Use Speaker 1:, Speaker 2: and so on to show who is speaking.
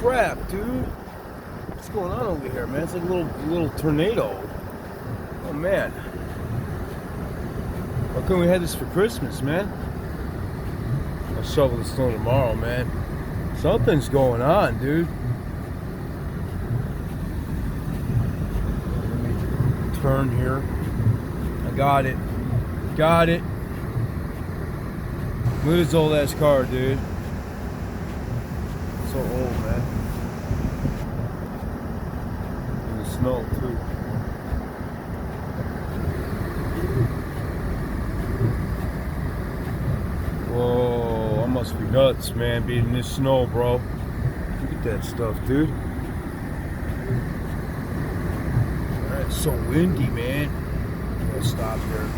Speaker 1: crap, dude. What's going on over here, man? It's like a little tornado. Oh, man. How come we had this for Christmas, man? I'll shovel the snow tomorrow, man. Something's going on, dude. Let me turn here. I got it. Got it. Look at this old ass car, dude. So old, man. In the snow, too. Whoa, I must be nuts, man, being in this snow, bro. Look at that stuff, dude. It's so windy, man. Gotta stop there.